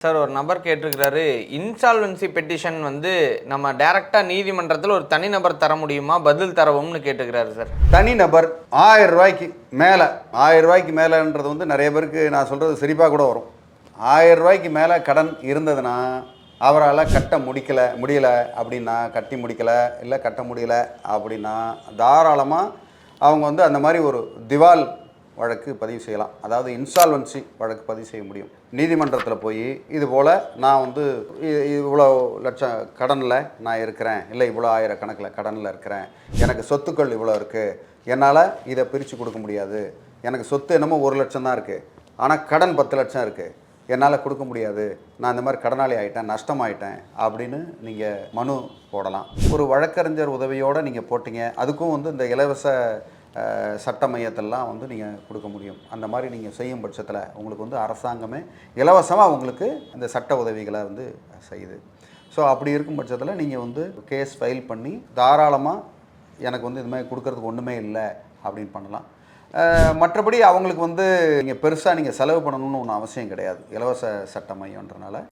Sir ஒரு நபர் கேட்டிருக்கிறாரு, insolvency petition வந்து நம்ம டைரக்டா நீதிமன்றத்தில் ஒரு தனிநபர் தர முடியுமா, பதில் தரவும்னு கேட்டுக்கிறாரு சார். தனிநபர் 1000 ரூபாய்க்கு மேலே 1000 ரூபாய்க்கு மேலேன்றது வந்து நிறைய பேருக்கு நான் சொல்கிறது சிரிப்பாக கூட வரும். 1000 ரூபாய்க்கு மேலே கடன் இருந்ததுன்னா அவரால் கட்ட முடியலை அப்படின்னா, கட்டி முடிக்கலை இல்லை கட்ட முடியலை அப்படின்னா தாராளமாக அவங்க வந்து அந்த மாதிரி ஒரு திவால் வழக்கு பதிவு செய்யலாம். அதாவது இன்சால்வன்சி வழக்கு பதிவு செய்ய முடியும். நீதிமன்றத்தில் போய் இது போல் நான் வந்து இவ்வளோ லட்சம் கடனில் நான் இருக்கிறேன், இல்லை இவ்வளோ ஆயிரக்கணக்கில் கடனில் இருக்கிறேன், எனக்கு சொத்துக்கள் இவ்வளோ இருக்குது, என்னால் இதை பிரித்து கொடுக்க முடியாது, எனக்கு சொத்து என்னமோ 1 லட்சம் தான் இருக்குது, ஆனால் கடன் 10 லட்சம் இருக்குது, என்னால் கொடுக்க முடியாது, நான் இந்த மாதிரி கடனாளி ஆகிட்டேன், நஷ்டமாயிட்டேன் அப்படின்னு நீங்கள் மனு போடலாம். ஒரு வழக்கறிஞர் உதவியோடு நீங்கள் போட்டிங்க, அதுக்கும் வந்து இந்த இலவச சட்ட மையத்தெல்லாம் வந்து நீங்கள் கொடுக்க முடியும். அந்த மாதிரி நீங்கள் செய்யும் பட்சத்தில் உங்களுக்கு வந்து அரசாங்கமே இலவசமாக உங்களுக்கு இந்த சட்ட உதவிகளை வந்து செய்யுது. ஸோ அப்படி இருக்கும் பட்சத்தில் நீங்கள் வந்து கேஸ் ஃபைல் பண்ணி தாராளமாக எனக்கு வந்து இது மாதிரி கொடுக்கறதுக்கு ஒன்றுமே இல்லை அப்படின்னு பண்ணலாம். மற்றபடி அவங்களுக்கு வந்து நீங்கள் பெருசாக நீங்கள் செலவு பண்ணணும்னு ஒன்றும் அவசியம் கிடையாது. இலவச சட்ட மையம்ன்றனால